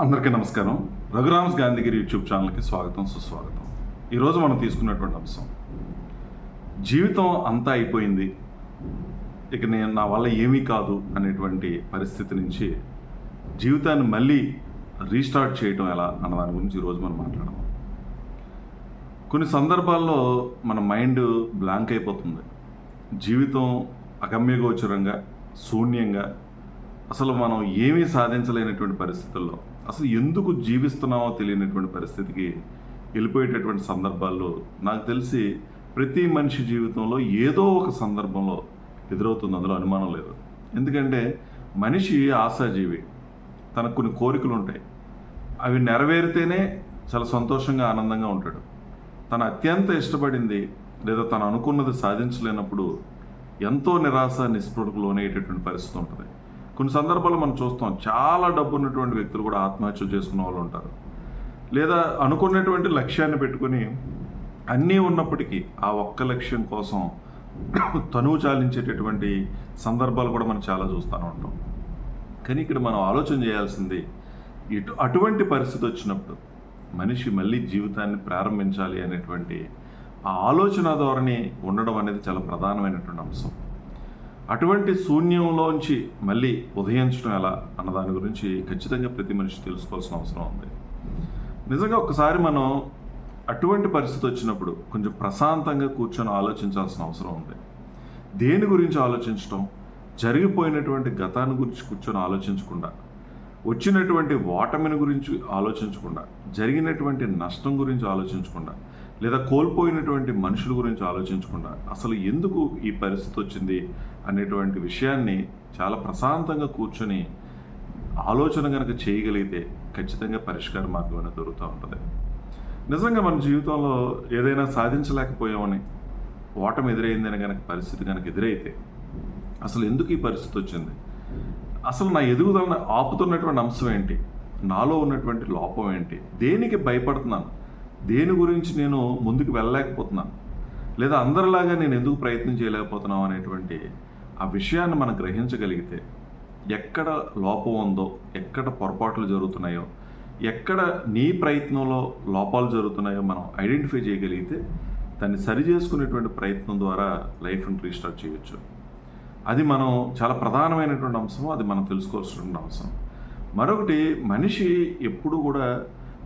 అందరికీ నమస్కారం. రఘురామ్స్ గాంధీగిరి యూట్యూబ్ ఛానల్కి స్వాగతం, సుస్వాగతం. ఈరోజు మనం తీసుకున్నటువంటి అంశం, జీవితం అంతా అయిపోయింది, ఇక నా వల్ల ఏమీ కాదు అనేటువంటి పరిస్థితి నుంచి జీవితాన్ని మళ్ళీ రీస్టార్ట్ చేయటం ఎలా అన్న దాని గురించి ఈరోజు మనం మాట్లాడదాం. కొన్ని సందర్భాల్లో మన మైండ్ బ్లాంక్ అయిపోతుంది. జీవితం అగమ్యగోచరంగా, శూన్యంగా, అసలు మనం ఏమీ సాధించలేనటువంటి పరిస్థితుల్లో, అసలు ఎందుకు జీవిస్తున్నామో తెలియనటువంటి పరిస్థితికి వెళ్ళిపోయేటటువంటి సందర్భాల్లో నాకు తెలిసి ప్రతి మనిషి జీవితంలో ఏదో ఒక సందర్భంలో ఎదురవుతుంది, అందులో అనుమానం లేదు. ఎందుకంటే మనిషి ఆశాజీవి, తనకు కొన్ని కోరికలు ఉంటాయి, అవి నెరవేరితేనే చాలా సంతోషంగా ఆనందంగా ఉంటాడు. తను అత్యంత ఇష్టపడింది లేదా తను అనుకున్నది సాధించలేనప్పుడు ఎంతో నిరాశ నిస్పృహకు లోనయ్యేటటువంటి పరిస్థితి ఉంటుంది. కొన్ని సందర్భాల్లో మనం చూస్తాం, చాలా డబ్బు ఉన్నటువంటి వ్యక్తులు కూడా ఆత్మహత్యలు చేసుకున్న వాళ్ళు ఉంటారు. లేదా అనుకున్నటువంటి లక్ష్యాన్ని పెట్టుకొని అన్నీ ఉన్నప్పటికీ ఆ ఒక్క లక్ష్యం కోసం తనువు చాలించేటటువంటి సందర్భాలు కూడా మనం చాలా చూస్తూనే ఉంటాం. కానీ ఇక్కడ మనం ఆలోచన చేయాల్సింది, అటువంటి పరిస్థితి వచ్చినప్పుడు మనిషి మళ్ళీ జీవితాన్ని ప్రారంభించాలి అనేటువంటి ఆ ఆలోచన ధోరణి ఉండడం అనేది చాలా ప్రధానమైనటువంటి అంశం. అటువంటి శూన్యంలోంచి మళ్ళీ ఉదయించడం ఎలా అన్న దాని గురించి ఖచ్చితంగా ప్రతి మనిషి తెలుసుకోవాల్సిన అవసరం ఉంది. నిజంగా ఒకసారి మనం అటువంటి పరిస్థితి వచ్చినప్పుడు కొంచెం ప్రశాంతంగా కూర్చొని ఆలోచించాల్సిన అవసరం ఉంది. దేని గురించి ఆలోచించడం, జరిగిపోయినటువంటి గతాన్ని గురించి కూర్చొని ఆలోచించకుండా, వచ్చినటువంటి ఓటమిని గురించి ఆలోచించకుండా, జరిగినటువంటి నష్టం గురించి ఆలోచించకుండా, లేదా కోల్పోయినటువంటి మనుషుల గురించి ఆలోచించకుండా, అసలు ఎందుకు ఈ పరిస్థితి వచ్చింది అనేటువంటి విషయాన్ని చాలా ప్రశాంతంగా కూర్చొని ఆలోచన కనుక చేయగలిగితే ఖచ్చితంగా పరిష్కార మార్గం అనేది దొరుకుతూ ఉంటుంది. నిజంగా మన జీవితంలో ఏదైనా సాధించలేకపోయామని, ఓటమి ఎదురైందని కనుక పరిస్థితి కనుక ఎదురైతే అసలు ఎందుకు ఈ పరిస్థితి వచ్చింది, అసలు నా ఎదుగుదలను ఆపుతున్నటువంటి అంశం ఏంటి, నాలో ఉన్నటువంటి లోపం ఏంటి, దేనికి భయపడుతున్నాను, దేని గురించి నేను ముందుకు వెళ్ళలేకపోతున్నాను, లేదా అందరిలాగా నేను ఎందుకు ప్రయత్నం చేయలేకపోతున్నాను అనేటువంటి ఆ విషయాన్ని మనం గ్రహించగలిగితే, ఎక్కడ లోపం ఉందో, ఎక్కడ పొరపాట్లు జరుగుతున్నాయో, ఎక్కడ నీ ప్రయత్నంలో లోపాలు జరుగుతున్నాయో మనం ఐడెంటిఫై చేయగలిగితే దాన్ని సరి చేసుకునేటువంటి ప్రయత్నం ద్వారా లైఫ్ని రీస్టార్ట్ చేయొచ్చు. అది మనం చాలా ప్రధానమైనటువంటి అంశం, అది మనం తెలుసుకోవాల్సినటువంటి అంశం. మరొకటి, మనిషి ఎప్పుడు కూడా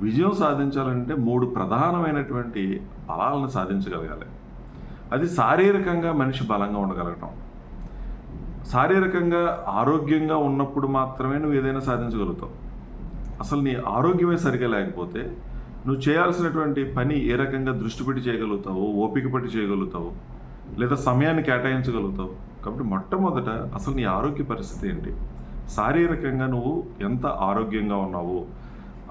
విజయం సాధించాలంటే 3 ప్రధానమైనటువంటి బలాలను సాధించగలగాలి. అది శారీరకంగా మనిషి బలంగా ఉండగలగటం. శారీరకంగా ఆరోగ్యంగా ఉన్నప్పుడు మాత్రమే నువ్వు ఏదైనా సాధించగలుగుతావు. అసలు నీ ఆరోగ్యమే సరిగా లేకపోతే నువ్వు చేయాల్సినటువంటి పని ఏ రకంగా దృష్టి పెట్టి చేయగలుగుతావు, ఓపిక పెట్టి చేయగలుగుతావు, లేదా సమయాన్ని కేటాయించగలుగుతావు. కాబట్టి మొట్టమొదట అసలు నీ ఆరోగ్య పరిస్థితి ఏంటి, శారీరకంగా నువ్వు ఎంత ఆరోగ్యంగా ఉన్నావు,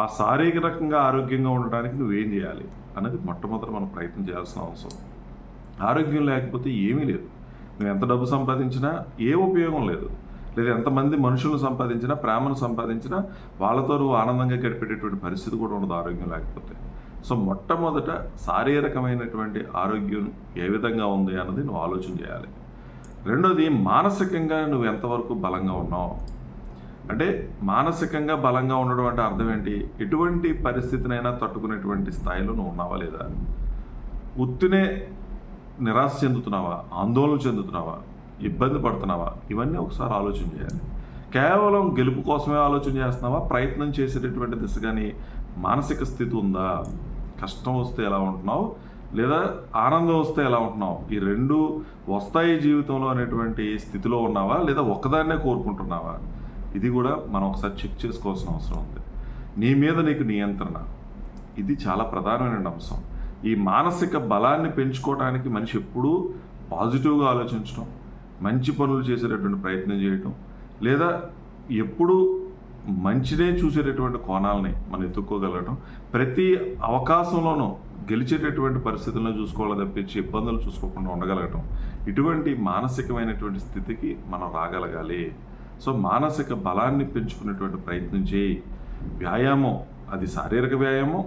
ఆ శారీరకంగా ఆరోగ్యంగా ఉండడానికి నువ్వేం చేయాలి అనేది మొట్టమొదట మనం ప్రయత్నం చేయాల్సిన అవసరం. ఆరోగ్యం లేకపోతే ఏమీ లేదు. నువ్వు ఎంత డబ్బు సంపాదించినా ఏ ఉపయోగం లేదు. లేదా ఎంతమంది మనుషులను సంపాదించినా, ప్రేమను సంపాదించినా వాళ్ళతో నువ్వు ఆనందంగా గడిపేటటువంటి పరిస్థితి కూడా ఉండదు ఆరోగ్యం లేకపోతే. సో మొట్టమొదట శారీరకమైనటువంటి ఆరోగ్యం ఏ విధంగా ఉంది అన్నది నువ్వు ఆలోచన చేయాలి. రెండోది, మానసికంగా నువ్వు ఎంతవరకు బలంగా ఉన్నావు. అంటే మానసికంగా బలంగా ఉండడం అంటే అర్థం ఏంటి, ఎటువంటి పరిస్థితినైనా తట్టుకునేటువంటి స్థాయిలో నువ్వు ఉన్నావా లేదా, ఉత్తినే నిరాశ చెందుతున్నావా, ఆందోళన చెందుతున్నావా, ఇబ్బంది పడుతున్నావా, ఇవన్నీ ఒకసారి ఆలోచన చేయాలి. కేవలం గెలుపు కోసమే ఆలోచన చేస్తున్నావా, ప్రయత్నం చేసేటటువంటి దిశగాని మానసిక స్థితి ఉందా, కష్టం వస్తే ఎలా ఉంటున్నావు, లేదా ఆనందం వస్తే ఎలా ఉంటున్నావు, ఈ 2 వస్తాయి జీవితంలో అనేటువంటి స్థితిలో ఉన్నావా, లేదా ఒక్కదాన్నే కోరుకుంటున్నావా, ఇది కూడా మనం ఒకసారి చెక్ చేసుకోవాల్సిన అవసరం ఉంది. నీ మీద నీకు నియంత్రణ, ఇది చాలా ప్రధానమైన అంశం. ఈ మానసిక బలాన్ని పెంచుకోవడానికి మనిషి ఎప్పుడూ పాజిటివ్గా ఆలోచించడం, మంచి పనులు చేసేటటువంటి ప్రయత్నం చేయటం, లేదా ఎప్పుడూ మంచినే చూసేటటువంటి కోణాలని మనం ఎత్తుక్కోగలగటం, ప్రతి అవకాశంలోనూ గెలిచేటటువంటి పరిస్థితులను చూసుకోవాలి తప్పించి ఇబ్బందులు చూసుకోకుండా ఉండగలగటం, ఇటువంటి మానసికమైనటువంటి స్థితికి మనం రాగలగాలి. సో మానసిక బలాన్ని పెంచుకునేటువంటి ప్రయత్నం చేయి. వ్యాయామం, అది శారీరక వ్యాయామం,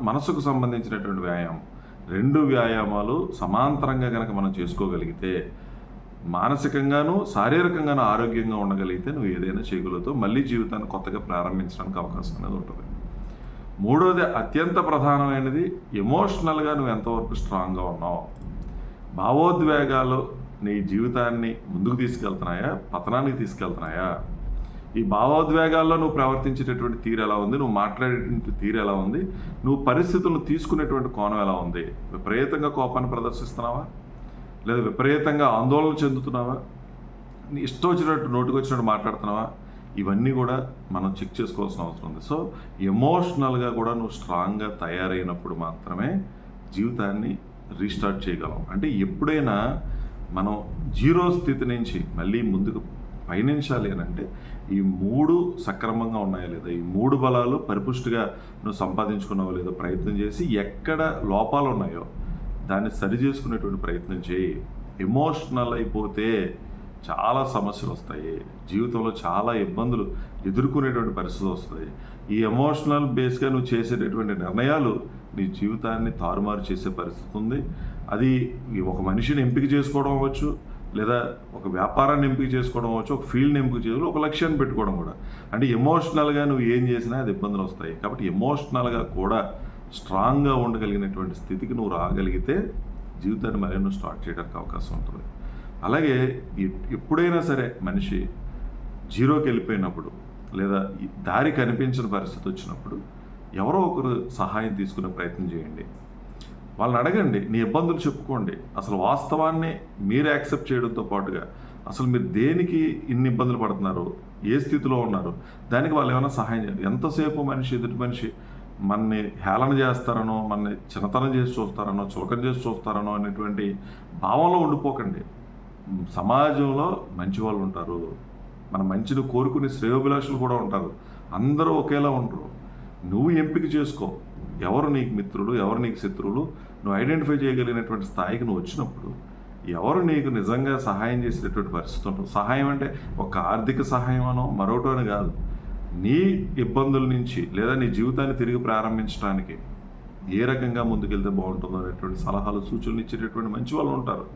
మనసుకు సంబంధించినటువంటి వ్యాయామం, 2 వ్యాయామాలు సమాంతరంగా కనుక మనం చేసుకోగలిగితే మానసికంగాను శారీరకంగాను ఆరోగ్యంగా ఉండగలిగితే నువ్వు ఏదైనా చేయగలుగుతావు. మళ్ళీ జీవితాన్ని కొత్తగా ప్రారంభించడానికి అవకాశం అనేది ఉంటుంది. మూడోది అత్యంత ప్రధానమైనది, ఎమోషనల్గా నువ్వు ఎంతవరకు స్ట్రాంగ్గా ఉన్నావు. భావోద్వేగాలు నీ జీవితాన్ని ముందుకు తీసుకెళ్తున్నాయా, పతనానికి తీసుకెళ్తున్నాయా? ఈ భావోద్వేగాల్లో నువ్వు ప్రవర్తించేటటువంటి తీరు ఎలా ఉంది, నువ్వు మాట్లాడేటువంటి తీరు ఎలా ఉంది, నువ్వు పరిస్థితులను తీసుకునేటువంటి కోణం ఎలా ఉంది? విపరీతంగా కోపాన్ని ప్రదర్శిస్తున్నావా, లేదా విపరీతంగా ఆందోళన చెందుతున్నావా, నీ ఇష్టం వచ్చినట్టు నోటికి వచ్చినట్టు మాట్లాడుతున్నావా? ఇవన్నీ కూడా మనం చెక్ చేసుకోవాల్సిన అవసరం ఉంది. సో ఎమోషనల్గా కూడా నువ్వు స్ట్రాంగ్గా తయారైనప్పుడు మాత్రమే జీవితాన్ని రీస్టార్ట్ చేయగలం. అంటే ఎప్పుడైనా మనం జీరో స్థితి నుంచి మళ్ళీ ముందుకు పయనించాలి అని అంటే ఈ మూడు సక్రమంగా ఉన్నాయా లేదా, ఈ మూడు బలాలు పరిపుష్టిగా నువ్వు సంపాదించుకున్నావో లేదో ప్రయత్నం చేసి, ఎక్కడ లోపాలు ఉన్నాయో దాన్ని సరి చేసుకునేటువంటి ప్రయత్నం చేయి. ఎమోషనల్ అయిపోతే చాలా సమస్యలు వస్తాయి, జీవితంలో చాలా ఇబ్బందులు ఎదుర్కొనేటువంటి పరిస్థితులు వస్తాయి. ఈ ఎమోషనల్ బేస్గా నువ్వు చేసేటటువంటి నిర్ణయాలు నీ జీవితాన్ని తారుమారు చేసే పరిస్థితి ఉంది. అది ఒక మనిషిని ఎంపిక చేసుకోవడం అవ్వచ్చు, లేదా ఒక వ్యాపారాన్ని ఎంపిక చేసుకోవడం అవ్వచ్చు, ఒక ఫీల్డ్ని ఎంపిక చేసుకోవడం, ఒక లక్ష్యాన్ని పెట్టుకోవడం కూడా. అంటే ఎమోషనల్గా నువ్వు ఏం చేసినా అది ఇబ్బందులు వస్తాయి. కాబట్టి ఎమోషనల్గా కూడా స్ట్రాంగ్గా ఉండగలిగినటువంటి స్థితికి నువ్వు రాగలిగితే జీవితాన్ని మరెన్నో స్టార్ట్ చేయడానికి అవకాశం ఉంటుంది. అలాగే ఎప్పుడైనా సరే మనిషి జీరోకి వెళ్ళిపోయినప్పుడు, లేదా దారి కనిపించిన పరిస్థితి వచ్చినప్పుడు ఎవరో ఒకరు సహాయం తీసుకునే ప్రయత్నం చేయండి. వాళ్ళని అడగండి, నీ ఇబ్బందులు చెప్పుకోండి. అసలు వాస్తవాన్ని మీరు యాక్సెప్ట్ చేయడంతో పాటుగా అసలు మీరు దేనికి ఇన్ని ఇబ్బందులు పడుతున్నారు, ఏ స్థితిలో ఉన్నారు, దానికి వాళ్ళు ఏమైనా సహాయం చేయాలి. ఎంతసేపు మనిషి ఎదుటి మనిషి మనని హేళన చేస్తారనో, మనని చిన్నతనం చేసి చూస్తారనో, చులకన చేసి చూస్తారనో అనేటువంటి భావంలో ఉండిపోకండి. సమాజంలో మంచి వాళ్ళు ఉంటారు, మన మంచిని కోరుకునే శ్రేయోభిలాషులు కూడా ఉంటారు. అందరూ ఒకేలా ఉంటారు. నువ్వు ఎంపిక చేసుకో, ఎవరు నీకు మిత్రులు, ఎవరు నీకు శత్రువులు. నువ్వు ఐడెంటిఫై చేయగలిగినటువంటి స్థాయికి నువ్వు వచ్చినప్పుడు ఎవరు నీకు నిజంగా సహాయం చేసేటటువంటి పరిస్థితి ఉంటుంది. సహాయం అంటే ఒక ఆర్థిక సహాయం అనో మరొకటో అని కాదు. నీ ఇబ్బందుల నుంచి లేదా నీ జీవితాన్ని తిరిగి ప్రారంభించడానికి ఏ రకంగా ముందుకెళ్తే బాగుంటుందో అనేటువంటి సలహాలు, సూచనలు ఇచ్చేటటువంటి మంచి వాళ్ళు ఉంటారు.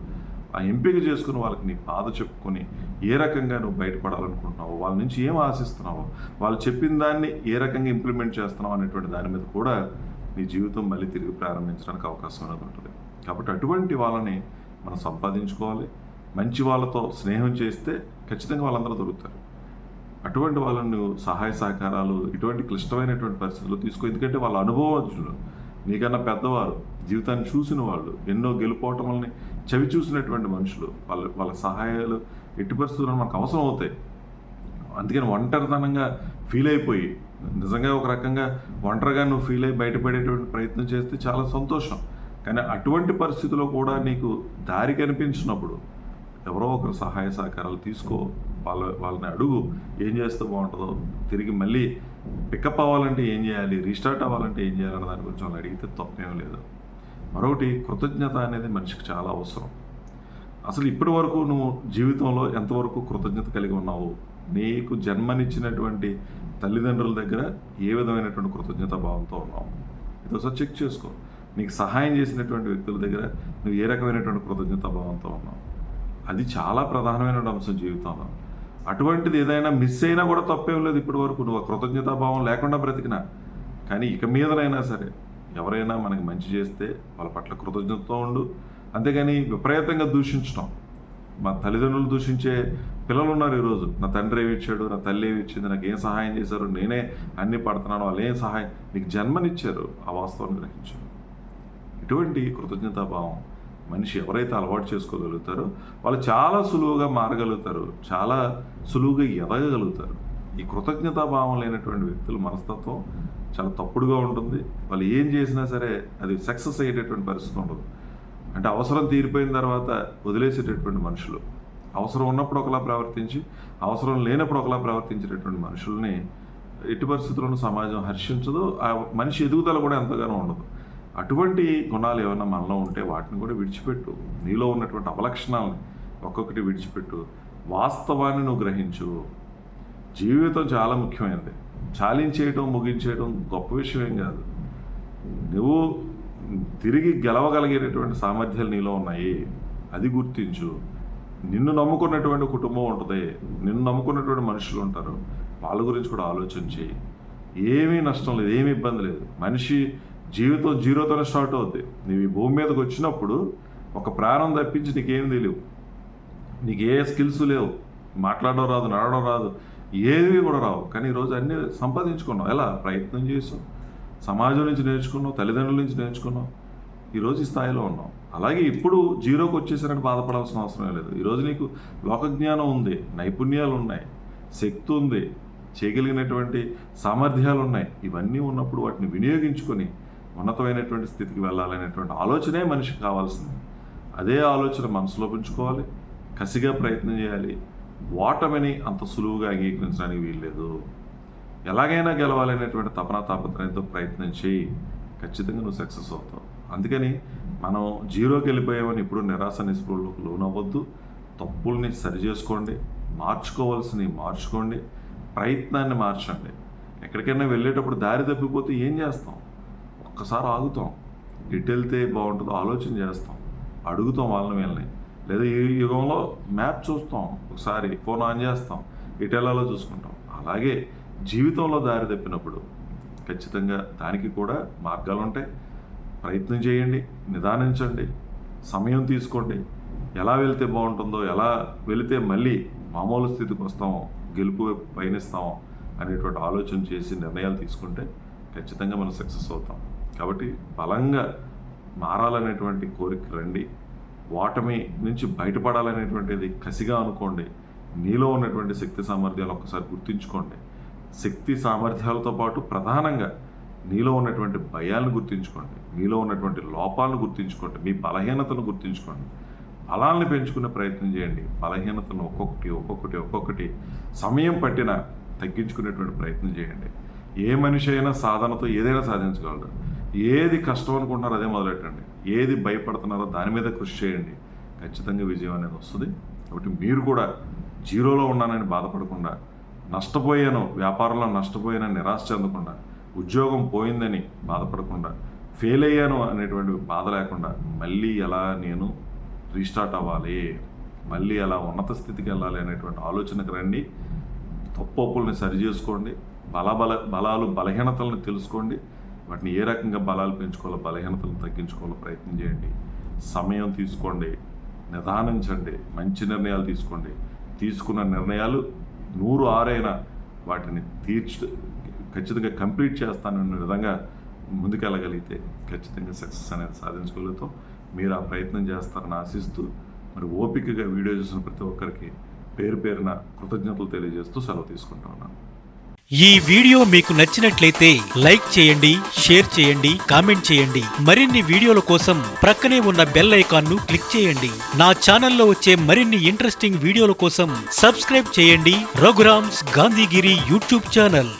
ఆ ఎంపిక చేసుకుని వాళ్ళకి నీ బాధ చెప్పుకొని ఏ రకంగా నువ్వు బయటపడాలనుకుంటున్నావు, వాళ్ళ నుంచి ఏం ఆశిస్తున్నావో, వాళ్ళు చెప్పిన దాన్ని ఏ రకంగా ఇంప్లిమెంట్ చేస్తున్నావు అనేటువంటి దాని మీద కూడా నీ జీవితం మళ్ళీ తిరిగి ప్రారంభించడానికి అవకాశం అనేది ఉంటుంది. కాబట్టి అటువంటి వాళ్ళని మనం సంపాదించుకోవాలి. మంచి వాళ్ళతో స్నేహం చేస్తే ఖచ్చితంగా వాళ్ళందరూ దొరుకుతారు. అటువంటి వాళ్ళని నువ్వు సహాయ సహకారాలు ఇటువంటి క్లిష్టమైనటువంటి పరిస్థితుల్లో తీసుకో. ఎందుకంటే వాళ్ళ అనుభవజ్ఞులు, నీకన్నా పెద్దవారు, జీవితాన్ని చూసిన వాళ్ళు, ఎన్నో గెలుపోవటంని చవి చూసినటువంటి మనుషులు. వాళ్ళ సహాయాలు ఎట్టి పరిస్థితుల్లో మనకు అవసరం అవుతాయి. అందుకని ఒంటరితనంగా ఫీల్ అయిపోయి, నిజంగా ఒక రకంగా ఒంటరిగా నువ్వు ఫీల్ అయ్యి బయటపడేటువంటి ప్రయత్నం చేస్తే చాలా సంతోషం. కానీ అటువంటి పరిస్థితిలో కూడా నీకు దారి కనిపించినప్పుడు ఎవరో ఒకరు సహాయ సహకారాలు తీసుకో. వాళ్ళని అడుగు, ఏం చేస్తే బాగుంటుందో, తిరిగి మళ్ళీ పికప్ అవ్వాలంటే ఏం చేయాలి, రీస్టార్ట్ అవ్వాలంటే ఏం చేయాలన్న దాని గురించి వాళ్ళు అడిగితే తప్పేం లేదు. మరొకటి, కృతజ్ఞత అనేది మనిషికి చాలా అవసరం. అసలు ఇప్పటి వరకు నువ్వు జీవితంలో ఎంతవరకు కృతజ్ఞత కలిగి ఉన్నావు? నీకు జన్మనిచ్చినటువంటి తల్లిదండ్రుల దగ్గర ఏ విధమైనటువంటి కృతజ్ఞత భావంతో ఉన్నావు? ఇది ఒకసారి చెక్ చేసుకో. నీకు సహాయం చేసినటువంటి వ్యక్తుల దగ్గర నువ్వు ఏ రకమైనటువంటి కృతజ్ఞత భావంతో ఉన్నావు? అది చాలా ప్రధానమైన అంశం జీవితంలో. అటువంటిది ఏదైనా మిస్ అయినా కూడా తప్పేం లేదు. ఇప్పటి వరకు నువ్వు కృతజ్ఞతాభావం లేకుండా బ్రతికినా. కానీ ఇక మీదనైనా సరే ఎవరైనా మనకి మంచి చేస్తే వాళ్ళ పట్ల కృతజ్ఞతతో ఉండు. అంతేగాని విపరీతంగా దూషించడం. మా తల్లిదండ్రులు దూషించే పిల్లలు ఉన్నారు ఈరోజు. నా తండ్రి ఏమి ఇచ్చాడు, నా తల్లి ఏమి ఇచ్చింది, నాకు ఏం సహాయం చేశారు, నేనే అన్నీ పడుతున్నాను, వాళ్ళు ఏం సహాయం, నీకు జన్మనిచ్చారు, ఆ వాస్తవాన్ని గ్రహించారు. ఇటువంటి కృతజ్ఞతాభావం మనిషి ఎవరైతే అలవాటు చేసుకోగలుగుతారో వాళ్ళు చాలా సులువుగా మారగలుగుతారు, చాలా సులువుగా ఎదగగలుగుతారు. ఈ కృతజ్ఞతాభావం లేనటువంటి వ్యక్తుల మనస్తత్వం చాలా తప్పుడుగా ఉంటుంది. వాళ్ళు ఏం చేసినా సరే అది సక్సెస్ అయ్యేటటువంటి పరిస్థితి ఉండదు. అంటే అవసరం తీరిపోయిన తర్వాత వదిలేసేటటువంటి మనుషులు, అవసరం ఉన్నప్పుడు ఒకలా ప్రవర్తించి అవసరం లేనప్పుడు ఒకలా ప్రవర్తించేటటువంటి మనుషుల్ని ఎట్టి పరిస్థితుల్లోనూ సమాజం హర్షించదు. ఆ మనిషి ఎదుగుదల కూడా ఎంతగానో ఉండదు. అటువంటి గుణాలు ఏమైనా మనలో ఉంటే వాటిని కూడా విడిచిపెట్టు. నీలో ఉన్నటువంటి అవలక్షణాలను ఒక్కొక్కటి విడిచిపెట్టు. వాస్తవాన్ని నువ్వు గ్రహించు. జీవితం చాలా ముఖ్యమైనది. చాలించేయటం, ముగించేయటం గొప్ప విషయం ఏం కాదు. నువ్వు తిరిగి గెలవగలిగేటటువంటి సామర్థ్యాలు నీలో ఉన్నాయి, అది గుర్తించు. నిన్ను నమ్ముకున్నటువంటి కుటుంబం ఉంటుంది, నిన్ను నమ్ముకున్నటువంటి మనుషులు ఉంటారు. వాళ్ళ గురించి కూడా ఆలోచన చేయి. ఏమీ నష్టం లేదు, ఏమీ ఇబ్బంది లేదు. మనిషి జీవితం జీరోతోనే స్టార్ట్ అవుద్ది. నువ్వు ఈ భూమి మీదకి వచ్చినప్పుడు ఒక ప్రాణం తప్పించి నీకేం తెలియవు, నీకు ఏ స్కిల్స్ లేవు, మాట్లాడడం రాదు, నడవడం రాదు, ఏవి కూడా రావు. కానీ ఈరోజు అన్నీ సంపాదించుకున్నావు. ఎలా? ప్రయత్నం చేసావు, సమాజం నుంచి నేర్చుకున్నావు, తల్లిదండ్రుల నుంచి నేర్చుకున్నావు, ఈరోజు ఈ స్థాయిలో ఉన్నావు. అలాగే ఇప్పుడు జీరోకి వచ్చేసారని బాధపడాల్సిన అవసరం లేదు. ఈరోజు నీకు లోకజ్ఞానం ఉంది, నైపుణ్యాలు ఉన్నాయి, శక్తి ఉంది, చేయగలిగినటువంటి సామర్థ్యాలు ఉన్నాయి. ఇవన్నీ ఉన్నప్పుడు వాటిని వినియోగించుకొని ఉన్నతమైనటువంటి స్థితికి వెళ్ళాలనేటువంటి ఆలోచనే మనిషికి కావాల్సింది. అదే ఆలోచన మనసులో పెంచుకోవాలి, కసిగా ప్రయత్నం చేయాలి. ఓటమిని అంత సులువుగా అంగీకరించడానికి వీల్లేదు. ఎలాగైనా గెలవాలనేటువంటి తాపత్రయంతో ప్రయత్నం చేయి, ఖచ్చితంగా నువ్వు సక్సెస్ అవుతావు. అందుకని మనం జీరోకి వెళ్ళిపోయామని ఇప్పుడు నిరాశ నిస్పృహలకు లోనవ్వద్దు. తప్పుల్ని సరి చేసుకోండి, మార్చుకోవాల్సినవి మార్చుకోండి, ప్రయత్నాన్ని మార్చండి. ఎక్కడికైనా వెళ్ళేటప్పుడు దారి తప్పిపోతే ఏం చేస్తాం? ఒక్కసారి ఆగుతాం, ఎటు వెళ్తే బాగుంటుందో ఆలోచన చేస్తాం, అడుగుతాం వాళ్ళని వీళ్ళని. లేదా ఈ యుగంలో మ్యాప్ చూస్తాం, ఒకసారి ఫోన్ ఆన్ చేస్తాం, ఎటు వెళ్ళాలో చూసుకుంటాం. అలాగే జీవితంలో దారి తప్పినప్పుడు ఖచ్చితంగా దానికి కూడా మార్గాలు ఉంటాయి. ప్రయత్నం చేయండి, నిదానించండి, సమయం తీసుకోండి. ఎలా వెళ్తే బాగుంటుందో, ఎలా వెళితే మళ్ళీ మామూలు స్థితికి వస్తామో, గెలుపు పయనిస్తామో అనేటువంటి ఆలోచన చేసి నిర్ణయాలు తీసుకుంటే ఖచ్చితంగా మనం సక్సెస్ అవుతాం. కాబట్టి బలంగా మారాలనేటువంటి కోరిక రండి. ఓటమి నుంచి బయటపడాలనేటువంటిది కసిగా అనుకోండి. నీలో ఉన్నటువంటి శక్తి సామర్థ్యాలు ఒక్కసారి గుర్తించుకోండి. శక్తి సామర్థ్యాలతో పాటు ప్రధానంగా నీలో ఉన్నటువంటి భయాలను గుర్తించుకోండి, మీలో ఉన్నటువంటి లోపాలను గుర్తించుకోండి, మీ బలహీనతను గుర్తించుకోండి. బలాలను పెంచుకునే ప్రయత్నం చేయండి. బలహీనతలను ఒక్కొక్కటి సమయం పట్టిన తగ్గించుకునేటువంటి ప్రయత్నం చేయండి. ఏ మనిషి అయినా సాధనతో ఏదైనా సాధించగలడు. ఏది కష్టం అనుకుంటున్నారో అదే మొదలెట్టండి, ఏది భయపడుతున్నారో దాని మీద కృషి చేయండి. ఖచ్చితంగా విజయం అనేది వస్తుంది. కాబట్టి మీరు కూడా జీరోలో ఉన్నానని బాధపడకుండా, నష్టపోయాను, వ్యాపారంలో నష్టపోయానని నిరాశ చెందకుండా, ఉద్యోగం పోయిందని బాధపడకుండా, ఫెయిల్ అయ్యాను అనేటువంటి బాధ లేకుండా, మళ్ళీ ఎలా నేను రీస్టార్ట్ అవ్వాలి, మళ్ళీ ఎలా ఉన్నత స్థితికి వెళ్ళాలి అనేటువంటి ఆలోచనకు రండి. తప్పుల్ని సరి చేసుకోండి. బలాలు బలహీనతలను తెలుసుకోండి. వాటిని ఏ రకంగా బలాలు పెంచుకోవాలో, బలహీనతలను తగ్గించుకోవాలో ప్రయత్నం చేయండి. సమయం తీసుకోండి, నిదానించండి, మంచి నిర్ణయాలు తీసుకోండి. తీసుకున్న నిర్ణయాలు 100 అయినా వాటిని ఖచ్చితంగా కంప్లీట్ చేస్తానన్న విధంగా ముందుకెళ్ళగలిగితే ఖచ్చితంగా సక్సెస్ అనేది సాధించుకోగలుగుతాం. మీరు ఆ ప్రయత్నం చేస్తారని ఆశిస్తూ, మరి ఓపికగా వీడియో చూసిన ప్రతి ఒక్కరికి పేరున కృతజ్ఞతలు తెలియజేస్తూ సెలవు తీసుకుంటా ఉన్నాను. ఈ వీడియో మీకు నచ్చినట్లయితే లైక్ చేయండి, షేర్ చేయండి, కామెంట్ చేయండి. మరిన్ని వీడియోల కోసం ప్రక్కనే ఉన్న బెల్ ఐకాన్ను క్లిక్ చేయండి. నా ఛానల్లో వచ్చే మరిన్ని ఇంట్రెస్టింగ్ వీడియోల కోసం సబ్స్క్రైబ్ చేయండి రఘురామ్స్ గాంధీగిరి యూట్యూబ్ ఛానల్.